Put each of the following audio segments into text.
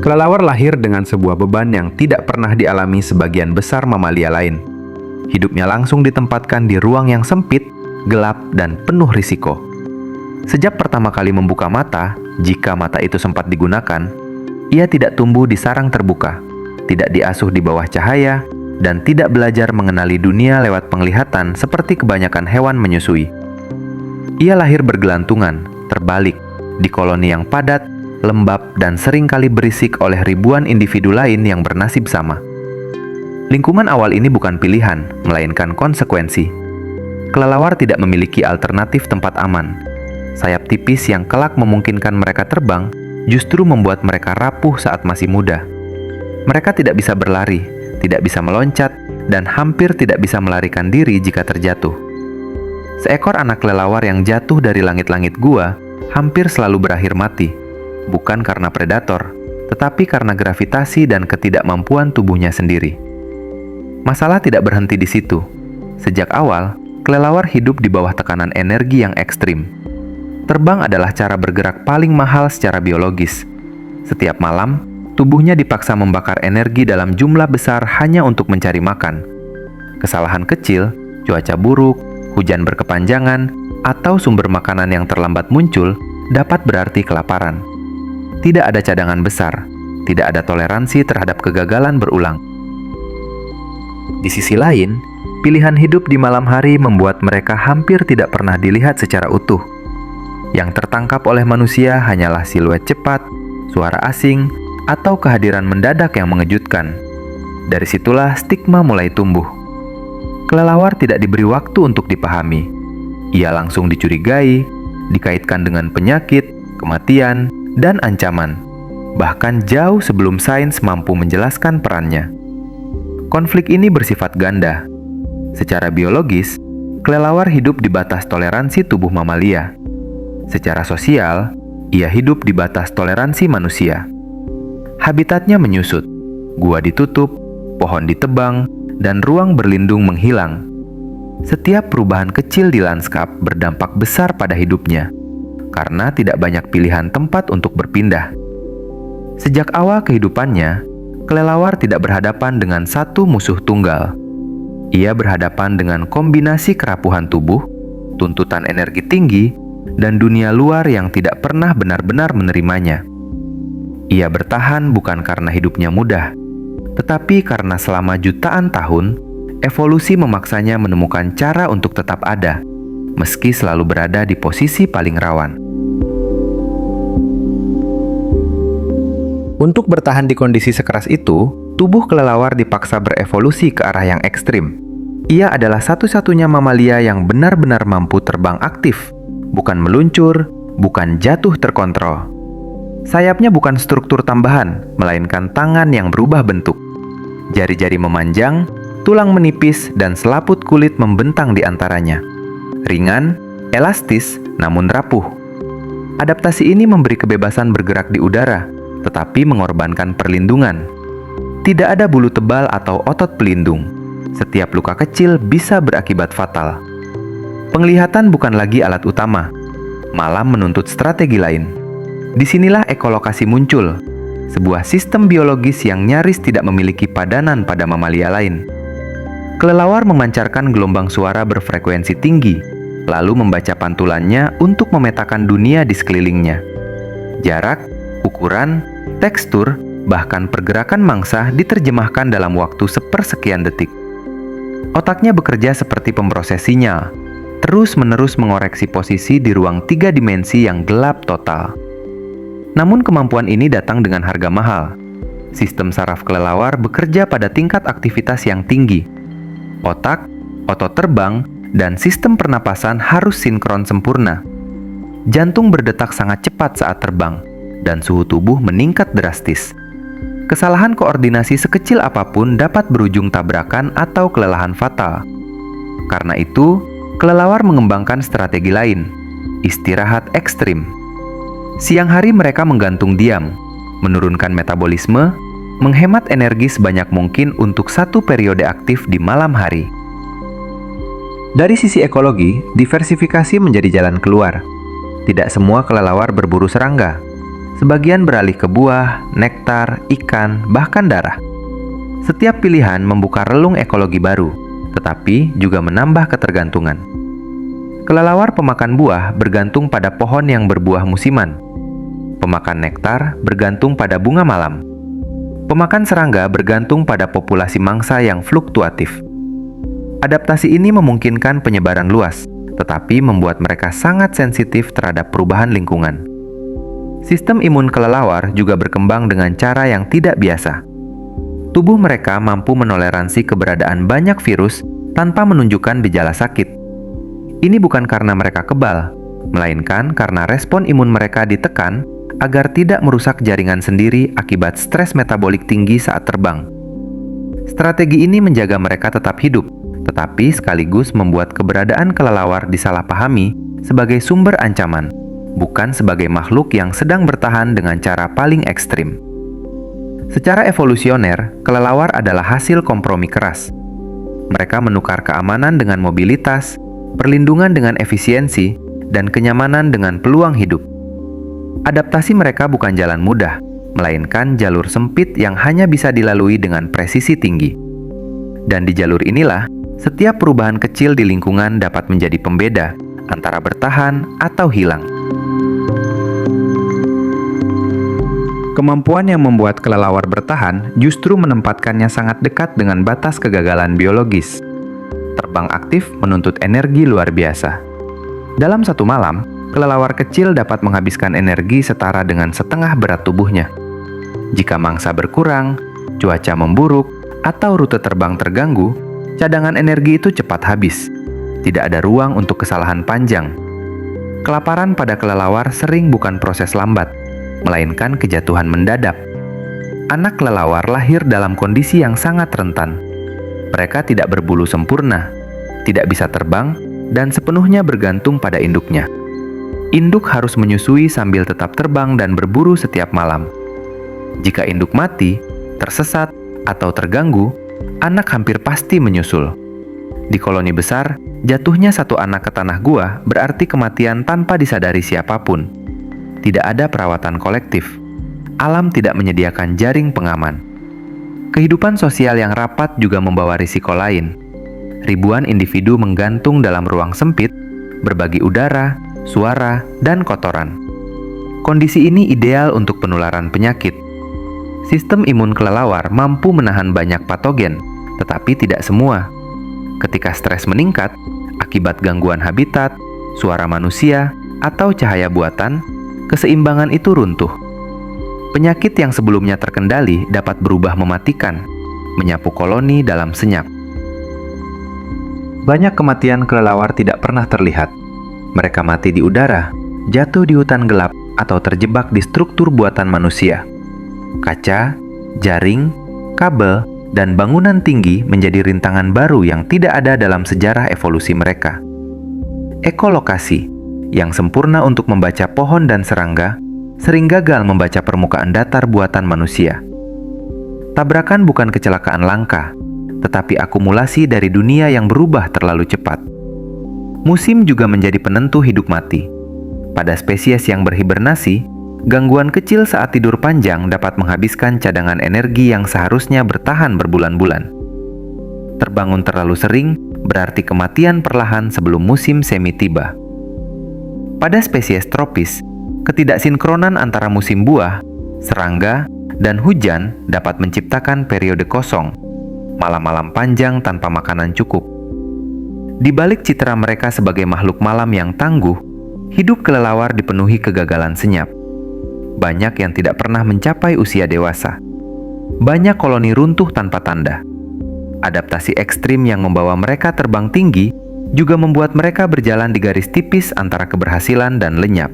Kelelawar lahir dengan sebuah beban yang tidak pernah dialami sebagian besar mamalia lain. Hidupnya langsung ditempatkan di ruang yang sempit, gelap, dan penuh risiko. Sejak pertama kali membuka mata, jika mata itu sempat digunakan, ia tidak tumbuh di sarang terbuka, tidak diasuh di bawah cahaya, dan tidak belajar mengenali dunia lewat penglihatan seperti kebanyakan hewan menyusui. Ia lahir bergelantungan, terbalik, di koloni yang padat, lembab, dan seringkali berisik oleh ribuan individu lain yang bernasib sama. Lingkungan awal ini bukan pilihan, melainkan konsekuensi. Kelelawar tidak memiliki alternatif tempat aman. Sayap tipis yang kelak memungkinkan mereka terbang justru membuat mereka rapuh saat masih muda. Mereka tidak bisa berlari, tidak bisa meloncat, dan hampir tidak bisa melarikan diri jika terjatuh. Seekor anak kelelawar yang jatuh dari langit-langit gua hampir selalu berakhir mati, bukan karena predator, tetapi karena gravitasi dan ketidakmampuan tubuhnya sendiri. Masalah tidak berhenti di situ. Sejak awal, kelelawar hidup di bawah tekanan energi yang ekstrim. Terbang adalah cara bergerak paling mahal secara biologis. Setiap malam, tubuhnya dipaksa membakar energi dalam jumlah besar hanya untuk mencari makan. Kesalahan kecil, cuaca buruk, hujan berkepanjangan, atau sumber makanan yang terlambat muncul dapat berarti kelaparan. Tidak ada cadangan besar, tidak ada toleransi terhadap kegagalan berulang. Di sisi lain, pilihan hidup di malam hari membuat mereka hampir tidak pernah dilihat secara utuh. Yang tertangkap oleh manusia hanyalah siluet cepat, suara asing, atau kehadiran mendadak yang mengejutkan. Dari situlah stigma mulai tumbuh. Kelelawar tidak diberi waktu untuk dipahami. Ia langsung dicurigai, dikaitkan dengan penyakit, kematian, dan ancaman, bahkan jauh sebelum sains mampu menjelaskan perannya. Konflik ini bersifat ganda. Secara biologis, kelelawar hidup di batas toleransi tubuh mamalia. Secara sosial, ia hidup di batas toleransi manusia. Habitatnya menyusut, gua ditutup, pohon ditebang, dan ruang berlindung menghilang. Setiap perubahan kecil di lanskap berdampak besar pada hidupnya, karena tidak banyak pilihan tempat untuk berpindah. Sejak awal kehidupannya, kelelawar tidak berhadapan dengan satu musuh tunggal. Ia berhadapan dengan kombinasi kerapuhan tubuh, tuntutan energi tinggi, dan dunia luar yang tidak pernah benar-benar menerimanya. Ia bertahan bukan karena hidupnya mudah, tetapi karena selama jutaan tahun, evolusi memaksanya menemukan cara untuk tetap ada, meski selalu berada di posisi paling rawan. Untuk bertahan di kondisi sekeras itu, tubuh kelelawar dipaksa berevolusi ke arah yang ekstrim. Ia adalah satu-satunya mamalia yang benar-benar mampu terbang aktif, bukan meluncur, bukan jatuh terkontrol. Sayapnya bukan struktur tambahan, melainkan tangan yang berubah bentuk. Jari-jari memanjang, tulang menipis, dan selaput kulit membentang di antaranya. Ringan, elastis, namun rapuh. Adaptasi ini memberi kebebasan bergerak di udara, tetapi mengorbankan perlindungan. Tidak ada bulu tebal atau otot pelindung. Setiap luka kecil bisa berakibat fatal. Penglihatan bukan lagi alat utama, malah menuntut strategi lain. Disinilah ekolokasi muncul, sebuah sistem biologis yang nyaris tidak memiliki padanan pada mamalia lain. Kelelawar memancarkan gelombang suara berfrekuensi tinggi, lalu membaca pantulannya untuk memetakan dunia di sekelilingnya. Jarak, ukuran, tekstur, bahkan pergerakan mangsa diterjemahkan dalam waktu sepersekian detik. Otaknya bekerja seperti pemroses sinyal, terus-menerus mengoreksi posisi di ruang 3 dimensi yang gelap total. Namun kemampuan ini datang dengan harga mahal. Sistem saraf kelelawar bekerja pada tingkat aktivitas yang tinggi. Otak, otot terbang, dan sistem pernapasan harus sinkron sempurna. Jantung berdetak sangat cepat saat terbang, dan suhu tubuh meningkat drastis. Kesalahan koordinasi sekecil apapun dapat berujung tabrakan atau kelelahan fatal. Karena itu, kelelawar mengembangkan strategi lain, istirahat ekstrim. Siang hari mereka menggantung diam, menurunkan metabolisme, menghemat energi sebanyak mungkin untuk satu periode aktif di malam hari. Dari sisi ekologi, diversifikasi menjadi jalan keluar. Tidak semua kelelawar berburu serangga. Sebagian beralih ke buah, nektar, ikan, bahkan darah. Setiap pilihan membuka relung ekologi baru, tetapi juga menambah ketergantungan. Kelelawar pemakan buah bergantung pada pohon yang berbuah musiman. Pemakan nektar bergantung pada bunga malam. Pemakan serangga bergantung pada populasi mangsa yang fluktuatif. Adaptasi ini memungkinkan penyebaran luas, tetapi membuat mereka sangat sensitif terhadap perubahan lingkungan. Sistem imun kelelawar juga berkembang dengan cara yang tidak biasa. Tubuh mereka mampu menoleransi keberadaan banyak virus tanpa menunjukkan gejala sakit. Ini bukan karena mereka kebal, melainkan karena respon imun mereka ditekan agar tidak merusak jaringan sendiri akibat stres metabolik tinggi saat terbang. Strategi ini menjaga mereka tetap hidup, tetapi sekaligus membuat keberadaan kelelawar disalahpahami sebagai sumber ancaman, bukan sebagai makhluk yang sedang bertahan dengan cara paling ekstrim. Secara evolusioner, kelelawar adalah hasil kompromi keras. Mereka menukar keamanan dengan mobilitas, perlindungan dengan efisiensi, dan kenyamanan dengan peluang hidup. Adaptasi mereka bukan jalan mudah, melainkan jalur sempit yang hanya bisa dilalui dengan presisi tinggi. Dan di jalur inilah, setiap perubahan kecil di lingkungan dapat menjadi pembeda antara bertahan atau hilang. Kemampuan yang membuat kelelawar bertahan justru menempatkannya sangat dekat dengan batas kegagalan biologis. Terbang aktif menuntut energi luar biasa. Dalam satu malam, kelelawar kecil dapat menghabiskan energi setara dengan setengah berat tubuhnya. Jika mangsa berkurang, cuaca memburuk, atau rute terbang terganggu, cadangan energi itu cepat habis. Tidak ada ruang untuk kesalahan panjang. Kelaparan pada kelelawar sering bukan proses lambat, melainkan kejatuhan mendadak. Anak kelelawar lahir dalam kondisi yang sangat rentan. Mereka tidak berbulu sempurna, tidak bisa terbang, dan sepenuhnya bergantung pada induknya. Induk harus menyusui sambil tetap terbang dan berburu setiap malam. Jika induk mati, tersesat, atau terganggu, anak hampir pasti menyusul. Di koloni besar, jatuhnya satu anak ke tanah gua berarti kematian tanpa disadari siapapun. Tidak ada perawatan kolektif. Alam tidak menyediakan jaring pengaman. Kehidupan sosial yang rapat juga membawa risiko lain. Ribuan individu menggantung dalam ruang sempit, berbagi udara, suara, dan kotoran. Kondisi ini ideal untuk penularan penyakit. Sistem imun kelelawar mampu menahan banyak patogen, tetapi tidak semua. Ketika stres meningkat, akibat gangguan habitat, suara manusia, atau cahaya buatan, keseimbangan itu runtuh. Penyakit yang sebelumnya terkendali dapat berubah mematikan, menyapu koloni dalam senyap. Banyak kematian kelelawar tidak pernah terlihat. Mereka mati di udara, jatuh di hutan gelap, atau terjebak di struktur buatan manusia. Kaca, jaring, kabel, dan bangunan tinggi menjadi rintangan baru yang tidak ada dalam sejarah evolusi mereka. Ekolokasi, yang sempurna untuk membaca pohon dan serangga, sering gagal membaca permukaan datar buatan manusia. Tabrakan bukan kecelakaan langka, tetapi akumulasi dari dunia yang berubah terlalu cepat. Musim juga menjadi penentu hidup mati. Pada spesies yang berhibernasi, gangguan kecil saat tidur panjang dapat menghabiskan cadangan energi yang seharusnya bertahan berbulan-bulan. Terbangun terlalu sering berarti kematian perlahan sebelum musim semi tiba. Pada spesies tropis, ketidaksinkronan antara musim buah, serangga, dan hujan dapat menciptakan periode kosong, malam-malam panjang tanpa makanan cukup. Di balik citra mereka sebagai makhluk malam yang tangguh, hidup kelelawar dipenuhi kegagalan senyap. Banyak yang tidak pernah mencapai usia dewasa. Banyak koloni runtuh tanpa tanda. Adaptasi ekstrim yang membawa mereka terbang tinggi juga membuat mereka berjalan di garis tipis antara keberhasilan dan lenyap.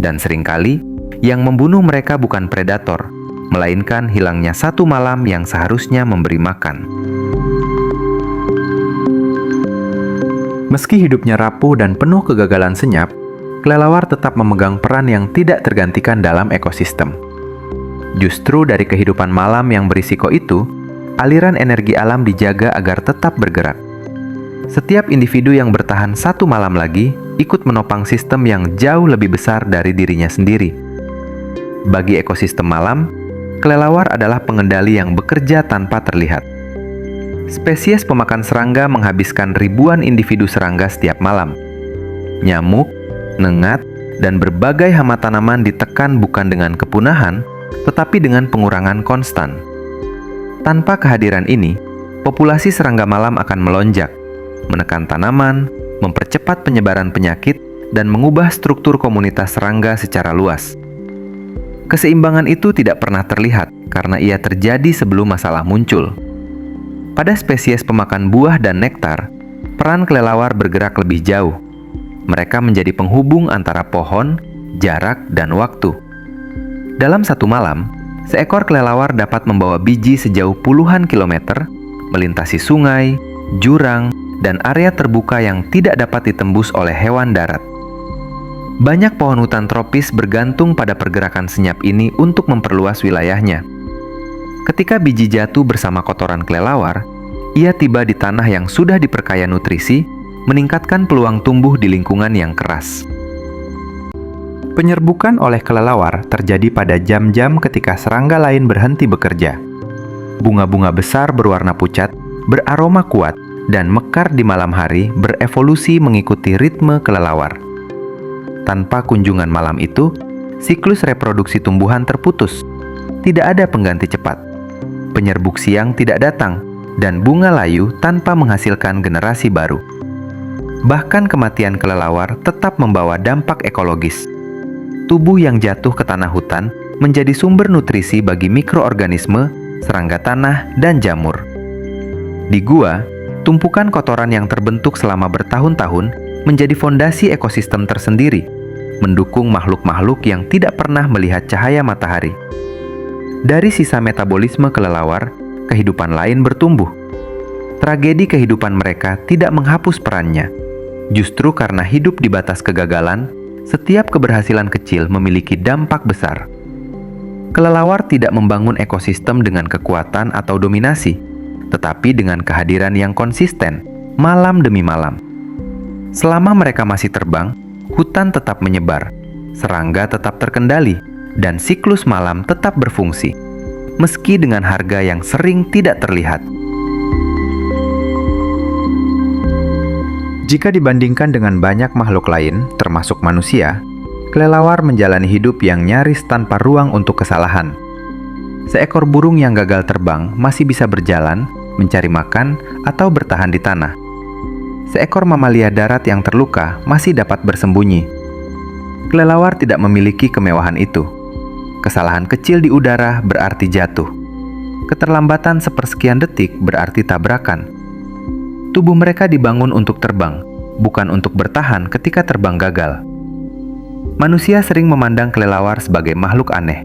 Dan seringkali, yang membunuh mereka bukan predator, melainkan hilangnya satu malam yang seharusnya memberi makan. Meski hidupnya rapuh dan penuh kegagalan senyap, kelelawar tetap memegang peran yang tidak tergantikan dalam ekosistem. Justru dari kehidupan malam yang berisiko itu, aliran energi alam dijaga agar tetap bergerak. Setiap individu yang bertahan satu malam lagi ikut menopang sistem yang jauh lebih besar dari dirinya sendiri. Bagi ekosistem malam, kelelawar adalah pengendali yang bekerja tanpa terlihat. Spesies pemakan serangga menghabiskan ribuan individu serangga setiap malam. Nyamuk, nengat, dan berbagai hama tanaman ditekan bukan dengan kepunahan, tetapi dengan pengurangan konstan. Tanpa kehadiran ini, populasi serangga malam akan melonjak, menekan tanaman, mempercepat penyebaran penyakit, dan mengubah struktur komunitas serangga secara luas. Keseimbangan itu tidak pernah terlihat karena ia terjadi sebelum masalah muncul. Pada spesies pemakan buah dan nektar, peran kelelawar bergerak lebih jauh. Mereka menjadi penghubung antara pohon, jarak, dan waktu. Dalam satu malam, seekor kelelawar dapat membawa biji sejauh puluhan kilometer, melintasi sungai, jurang, dan area terbuka yang tidak dapat ditembus oleh hewan darat. Banyak pohon hutan tropis bergantung pada pergerakan senyap ini untuk memperluas wilayahnya. Ketika biji jatuh bersama kotoran kelelawar, ia tiba di tanah yang sudah diperkaya nutrisi, meningkatkan peluang tumbuh di lingkungan yang keras. Penyerbukan oleh kelelawar terjadi pada jam-jam ketika serangga lain berhenti bekerja. Bunga-bunga besar berwarna pucat, beraroma kuat, dan mekar di malam hari berevolusi mengikuti ritme kelelawar. Tanpa kunjungan malam itu, siklus reproduksi tumbuhan terputus. Tidak ada pengganti cepat. Penyerbuk siang tidak datang, dan bunga layu tanpa menghasilkan generasi baru. Bahkan kematian kelelawar tetap membawa dampak ekologis. Tubuh yang jatuh ke tanah hutan menjadi sumber nutrisi bagi mikroorganisme, serangga tanah, dan jamur. Di gua, tumpukan kotoran yang terbentuk selama bertahun-tahun menjadi fondasi ekosistem tersendiri, mendukung makhluk-makhluk yang tidak pernah melihat cahaya matahari. Dari sisa metabolisme kelelawar, kehidupan lain bertumbuh. Tragedi kehidupan mereka tidak menghapus perannya. Justru karena hidup di batas kegagalan, setiap keberhasilan kecil memiliki dampak besar. Kelelawar tidak membangun ekosistem dengan kekuatan atau dominasi, tetapi dengan kehadiran yang konsisten, malam demi malam. Selama mereka masih terbang, hutan tetap menyebar, serangga tetap terkendali, dan siklus malam tetap berfungsi, meski dengan harga yang sering tidak terlihat. Jika dibandingkan dengan banyak makhluk lain, termasuk manusia, kelelawar menjalani hidup yang nyaris tanpa ruang untuk kesalahan. Seekor burung yang gagal terbang masih bisa berjalan, mencari makan, atau bertahan di tanah. Seekor mamalia darat yang terluka masih dapat bersembunyi. Kelelawar tidak memiliki kemewahan itu. Kesalahan kecil di udara berarti jatuh. Keterlambatan sepersekian detik berarti tabrakan. Tubuh mereka dibangun untuk terbang, bukan untuk bertahan ketika terbang gagal. Manusia sering memandang kelelawar sebagai makhluk aneh.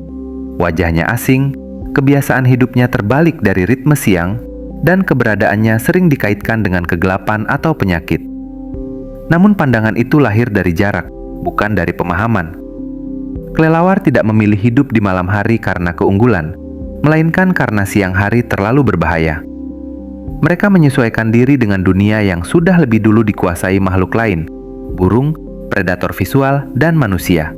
Wajahnya asing, kebiasaan hidupnya terbalik dari ritme siang, dan keberadaannya sering dikaitkan dengan kegelapan atau penyakit. Namun pandangan itu lahir dari jarak, bukan dari pemahaman. Kelelawar tidak memilih hidup di malam hari karena keunggulan, melainkan karena siang hari terlalu berbahaya. Mereka menyesuaikan diri dengan dunia yang sudah lebih dulu dikuasai makhluk lain, burung, predator visual, dan manusia.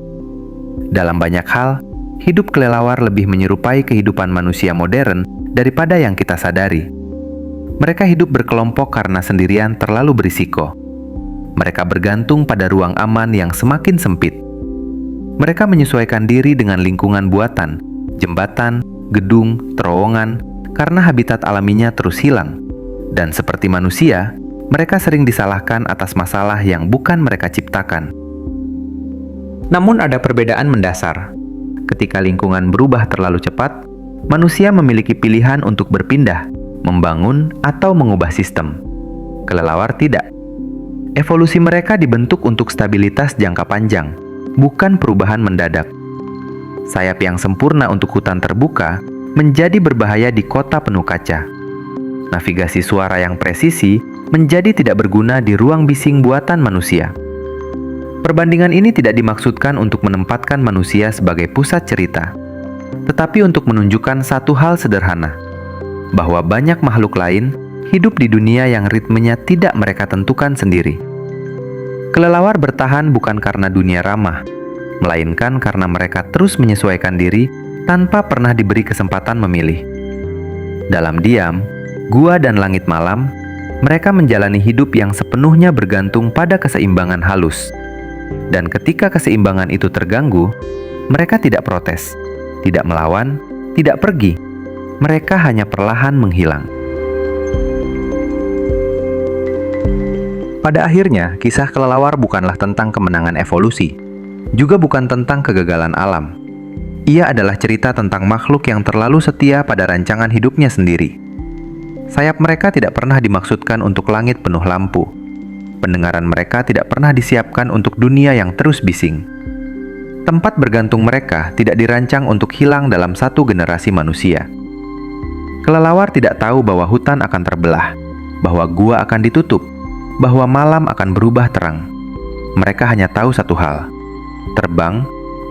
Dalam banyak hal, hidup kelelawar lebih menyerupai kehidupan manusia modern daripada yang kita sadari. Mereka hidup berkelompok karena sendirian terlalu berisiko. Mereka bergantung pada ruang aman yang semakin sempit. Mereka menyesuaikan diri dengan lingkungan buatan, jembatan, gedung, terowongan, karena habitat alaminya terus hilang. Dan seperti manusia, mereka sering disalahkan atas masalah yang bukan mereka ciptakan. Namun ada perbedaan mendasar. Ketika lingkungan berubah terlalu cepat, manusia memiliki pilihan untuk berpindah, membangun, atau mengubah sistem. Kelelawar tidak. Evolusi mereka dibentuk untuk stabilitas jangka panjang, bukan perubahan mendadak. Sayap yang sempurna untuk hutan terbuka menjadi berbahaya di kota penuh kaca. Navigasi suara yang presisi menjadi tidak berguna di ruang bising buatan manusia. Perbandingan ini tidak dimaksudkan untuk menempatkan manusia sebagai pusat cerita, tetapi untuk menunjukkan satu hal sederhana, bahwa banyak makhluk lain hidup di dunia yang ritmenya tidak mereka tentukan sendiri. Kelelawar bertahan bukan karena dunia ramah, melainkan karena mereka terus menyesuaikan diri tanpa pernah diberi kesempatan memilih. Dalam diam, gua dan langit malam, mereka menjalani hidup yang sepenuhnya bergantung pada keseimbangan halus. Dan ketika keseimbangan itu terganggu, mereka tidak protes, tidak melawan, tidak pergi. Mereka hanya perlahan menghilang. Pada akhirnya, kisah kelelawar bukanlah tentang kemenangan evolusi, juga bukan tentang kegagalan alam. Ia adalah cerita tentang makhluk yang terlalu setia pada rancangan hidupnya sendiri. Sayap mereka tidak pernah dimaksudkan untuk langit penuh lampu. Pendengaran mereka tidak pernah disiapkan untuk dunia yang terus bising. Tempat bergantung mereka tidak dirancang untuk hilang dalam satu generasi manusia. Kelelawar tidak tahu bahwa hutan akan terbelah, bahwa gua akan ditutup, bahwa malam akan berubah terang. Mereka hanya tahu satu hal: terbang,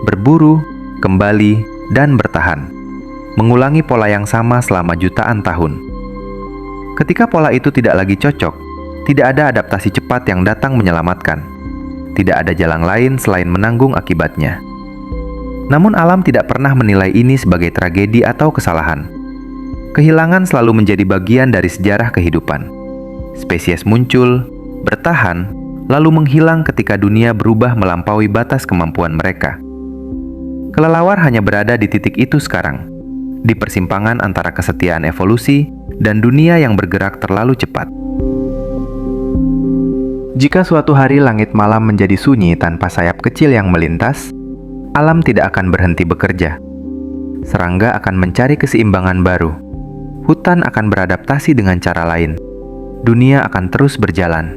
berburu, kembali, dan bertahan. Mengulangi pola yang sama selama jutaan tahun. Ketika pola itu tidak lagi cocok, tidak ada adaptasi cepat yang datang menyelamatkan. Tidak ada jalan lain selain menanggung akibatnya. Namun alam tidak pernah menilai ini sebagai tragedi atau kesalahan. Kehilangan selalu menjadi bagian dari sejarah kehidupan. Spesies muncul, bertahan, lalu menghilang ketika dunia berubah melampaui batas kemampuan mereka. Kelelawar hanya berada di titik itu sekarang, di persimpangan antara kesetiaan evolusi dan dunia yang bergerak terlalu cepat. Jika suatu hari langit malam menjadi sunyi tanpa sayap kecil yang melintas, alam tidak akan berhenti bekerja. Serangga akan mencari keseimbangan baru. Hutan akan beradaptasi dengan cara lain. Dunia akan terus berjalan.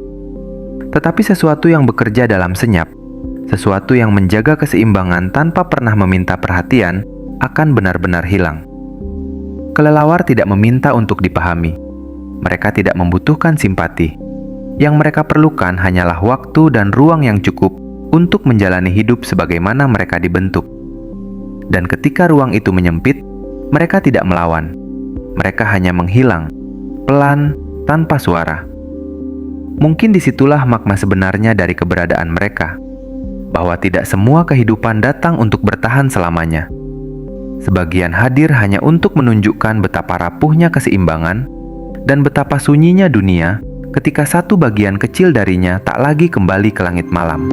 Tetapi sesuatu yang bekerja dalam senyap, sesuatu yang menjaga keseimbangan tanpa pernah meminta perhatian, akan benar-benar hilang. Kelelawar tidak meminta untuk dipahami. Mereka tidak membutuhkan simpati. Yang mereka perlukan hanyalah waktu dan ruang yang cukup untuk menjalani hidup sebagaimana mereka dibentuk. Dan ketika ruang itu menyempit, mereka tidak melawan. Mereka hanya menghilang, pelan, tanpa suara. Mungkin disitulah makna sebenarnya dari keberadaan mereka, bahwa tidak semua kehidupan datang untuk bertahan selamanya. Sebagian hadir hanya untuk menunjukkan betapa rapuhnya keseimbangan dan betapa sunyinya dunia ketika satu bagian kecil darinya tak lagi kembali ke langit malam.